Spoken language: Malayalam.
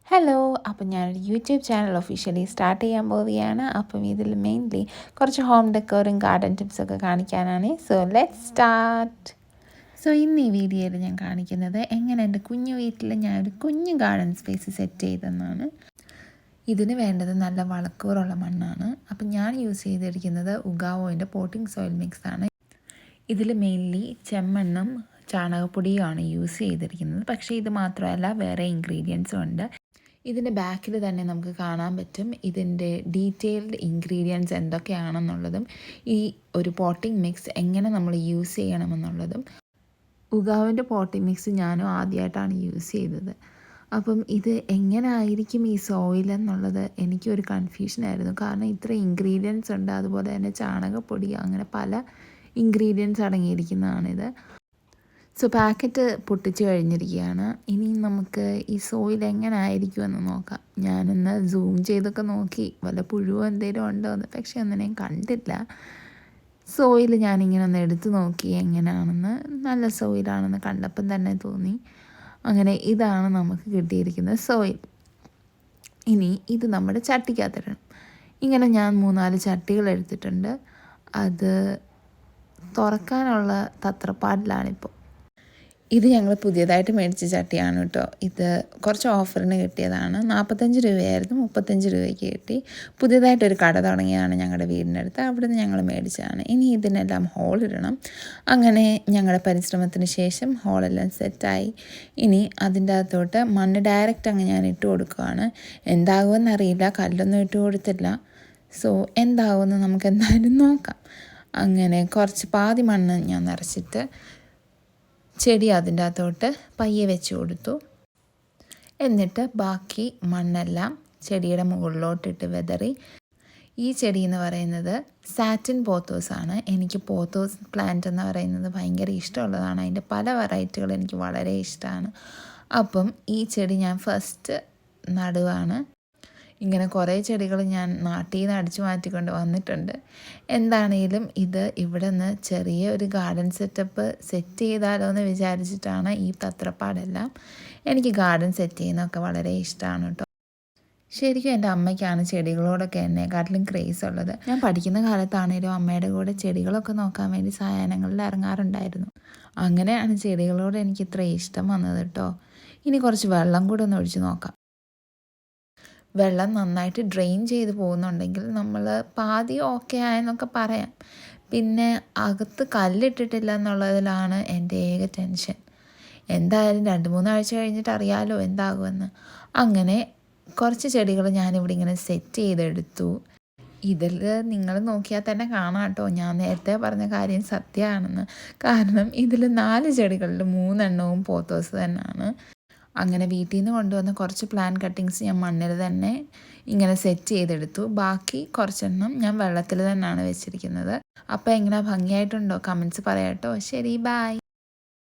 ഹലോ, അപ്പം ഞാനൊരു യൂട്യൂബ് ചാനൽ ഒഫീഷ്യലി സ്റ്റാർട്ട് ചെയ്യാൻ പോവുകയാണ്. അപ്പം ഇതിൽ മെയിൻലി കുറച്ച് ഹോം ഡെക്കോറും ഗാർഡൻ ടിപ്സൊക്കെ കാണിക്കാനാണ്. So let's start. സോ ഇന്ന് ഈ വീഡിയോയിൽ ഞാൻ കാണിക്കുന്നത് എങ്ങനെ എൻ്റെ കുഞ്ഞു വീട്ടിൽ ഞാനൊരു കുഞ്ഞു ഗാർഡൻ സ്പേസ് സെറ്റ് ചെയ്തെന്നാണ്. ഇതിന് വേണ്ടത് നല്ല വളക്കൂറുള്ള മണ്ണാണ്. അപ്പം ഞാൻ യൂസ് ചെയ്തിരിക്കുന്നത് ഉഗാവോൻ്റെ പോട്ടിംഗ് സോയിൽ മിക്സാണ്. ഇതിൽ മെയിൻലി ചെമ്മണ്ണും ചാണകപ്പൊടിയുമാണ് യൂസ് ചെയ്തിരിക്കുന്നത്. പക്ഷേ ഇത് മാത്രമല്ല, വേറെ ഇൻഗ്രീഡിയൻസും ഉണ്ട്. ഇതിൻ്റെ ബാക്കിൽ തന്നെ നമുക്ക് കാണാൻ പറ്റും ഇതിൻ്റെ ഡീറ്റെയിൽഡ് ഇൻഗ്രീഡിയൻസ് എന്തൊക്കെയാണെന്നുള്ളതും ഈ ഒരു പോട്ടിംഗ് മിക്സ് എങ്ങനെ നമ്മൾ യൂസ് ചെയ്യണമെന്നുള്ളതും. ഉഗാവിൻ്റെ പോട്ടിംഗ് മിക്സ് ഞാനും ആദ്യമായിട്ടാണ് യൂസ് ചെയ്തത്. അപ്പം ഇത് എങ്ങനെ ആയിരിക്കും ഈ സോയിൽ എന്നുള്ളത് എനിക്കൊരു കൺഫ്യൂഷനായിരുന്നു. കാരണം ഇത്ര ഇൻഗ്രീഡിയൻസ് ഉണ്ട്, അതുപോലെ തന്നെ ചാണകപ്പൊടി, അങ്ങനെ പല ഇൻഗ്രീഡിയൻസ് അടങ്ങിയിരിക്കുന്നതാണിത്. സോ പാക്കറ്റ് പൊട്ടിച്ച് കഴിഞ്ഞിരിക്കുകയാണ്. ഇനി നമുക്ക് ഈ സോയിൽ എങ്ങനെ ആയിരിക്കുമെന്ന് നോക്കാം. ഞാനൊന്ന് സൂം ചെയ്തൊക്കെ നോക്കി വല്ല പുഴുവോ എന്തെങ്കിലും ഉണ്ടോ എന്ന്, പക്ഷേ ഒന്നിനെയും കണ്ടില്ല. സോയിൽ ഞാനിങ്ങനെ ഒന്ന് എടുത്ത് നോക്കി എങ്ങനെയാണെന്ന്. നല്ല സോയിലാണെന്ന് കണ്ടപ്പം തന്നെ തോന്നി. അങ്ങനെ ഇതാണ് നമുക്ക് കിട്ടിയിരിക്കുന്ന സോയിൽ. ഇനി ഇത് നമ്മുടെ ചട്ടിക്കകത്തിടണം. ഇങ്ങനെ ഞാൻ 3-4 ചട്ടികൾ എടുത്തിട്ടുണ്ട്. അത് തുറക്കാനുള്ള തത്രപ്പാടിലാണിപ്പോൾ. ഇത് ഞങ്ങൾ പുതിയതായിട്ട് മേടിച്ച ചട്ടിയാണ് കേട്ടോ. ഇത് കുറച്ച് ഓഫറിന് കിട്ടിയതാണ്. 45 രൂപയായിരുന്നു, 35 രൂപയ്ക്ക് കിട്ടി. പുതിയതായിട്ടൊരു കട തുടങ്ങിയതാണ് ഞങ്ങളുടെ വീടിനടുത്ത്. അവിടെ നിന്ന് ഞങ്ങൾ മേടിച്ചതാണ്. ഇനി ഇതിനെല്ലാം ഹോളിടണം. അങ്ങനെ ഞങ്ങളുടെ പരിശ്രമത്തിന് ശേഷം ഹോളെല്ലാം സെറ്റായി. ഇനി അതിൻ്റെ അകത്തോട്ട് മണ്ണ് ഡയറക്റ്റ് അങ്ങ് ഞാൻ ഇട്ട് കൊടുക്കുകയാണ്. എന്താകുമെന്നറിയില്ല, കല്ലൊന്നും ഇട്ട് കൊടുത്തില്ല. സോ എന്താകുമെന്ന് നമുക്ക് എന്തായാലും നോക്കാം. അങ്ങനെ കുറച്ച് പാതി മണ്ണ് ഞാൻ നിറച്ചിട്ട് ചെടി അതിൻ്റെ അകത്തോട്ട് പയ്യെ വെച്ച് കൊടുത്തു. എന്നിട്ട് ബാക്കി മണ്ണെല്ലാം ചെടിയുടെ മുകളിലോട്ടിട്ട് വെതറി. ഈ ചെടി എന്ന് പറയുന്നത് സാറ്റിൻ പോത്തോസാണ്. എനിക്ക് പോത്തോസ് പ്ലാന്റ് എന്ന് പറയുന്നത് ഭയങ്കര ഇഷ്ടമുള്ളതാണ്. അതിൻ്റെ പല വെറൈറ്റികൾ എനിക്ക് വളരെ ഇഷ്ടമാണ്. അപ്പം ഈ ചെടി ഞാൻ ഫസ്റ്റ് നടുവാണ്. ഇങ്ങനെ കുറേ ചെടികൾ ഞാൻ നാട്ടിൽ നിന്ന് അടിച്ചു മാറ്റിക്കൊണ്ട് വന്നിട്ടുണ്ട്. എന്താണെങ്കിലും ഇത് ഇവിടെ നിന്ന് ചെറിയ ഒരു ഗാർഡൻ സെറ്റ് ചെയ്താലോ എന്ന് വിചാരിച്ചിട്ടാണ് ഈ തത്രപ്പാടെല്ലാം. എനിക്ക് ഗാർഡൻ സെറ്റ് ചെയ്യുന്നതൊക്കെ വളരെ ഇഷ്ടമാണ് കേട്ടോ. ശരിക്കും എൻ്റെ അമ്മയ്ക്കാണ് ചെടികളോടൊക്കെ എന്നെക്കാട്ടിലും ക്രേസ് ഉള്ളത്. ഞാൻ പഠിക്കുന്ന കാലത്താണേലും അമ്മയുടെ കൂടെ ചെടികളൊക്കെ നോക്കാൻ വേണ്ടി സായാഹ്നങ്ങളിൽ ഇറങ്ങാറുണ്ടായിരുന്നു. അങ്ങനെയാണ് ചെടികളോട് എനിക്ക് ഇത്ര ഇഷ്ടം വന്നത് കേട്ടോ. ഇനി കുറച്ച് വെള്ളം കൂടെ ഒന്ന് ഒഴിച്ച് നോക്കാം. വെള്ളം നന്നായിട്ട് ഡ്രെയിൻ ചെയ്ത് പോകുന്നുണ്ടെങ്കിൽ നമ്മൾ പാതി ഓക്കെ ആയെന്നൊക്കെ പറയാം. പിന്നെ അകത്ത് കല്ലിട്ടിട്ടില്ല എന്നുള്ളതിലാണ് എൻ്റെ ഏക ടെൻഷൻ. എന്തായാലും 2-3 ആഴ്ച കഴിഞ്ഞിട്ട് അറിയാമല്ലോ എന്താകുമെന്ന്. അങ്ങനെ കുറച്ച് ചെടികൾ ഞാനിവിടെ ഇങ്ങനെ സെറ്റ് ചെയ്തെടുത്തു. ഇതിൽ നിങ്ങൾ നോക്കിയാൽ തന്നെ കാണാം കേട്ടോ, ഞാൻ നേരത്തെ പറഞ്ഞ കാര്യം സത്യമാണെന്ന്. കാരണം ഇതിൽ 4 ചെടികളിൽ 3 എണ്ണവും പോത്തോസ് തന്നെയാണ്. അങ്ങനെ വീട്ടിൽ നിന്ന് കൊണ്ടുവന്ന കുറച്ച് പ്ലാൻ കട്ടിങ്സ് ഞാൻ മണ്ണിൽ തന്നെ ഇങ്ങനെ സെറ്റ് ചെയ്തെടുത്തു. ബാക്കി കുറച്ചെണ്ണം ഞാൻ വെള്ളത്തിൽ തന്നെയാണ് വെച്ചിരിക്കുന്നത്. അപ്പോൾ എങ്ങനെ ഭംഗിയായിട്ടുണ്ടോ? കമൻറ്റ്സ് പറയാം കേട്ടോ. ശരി, ബൈ.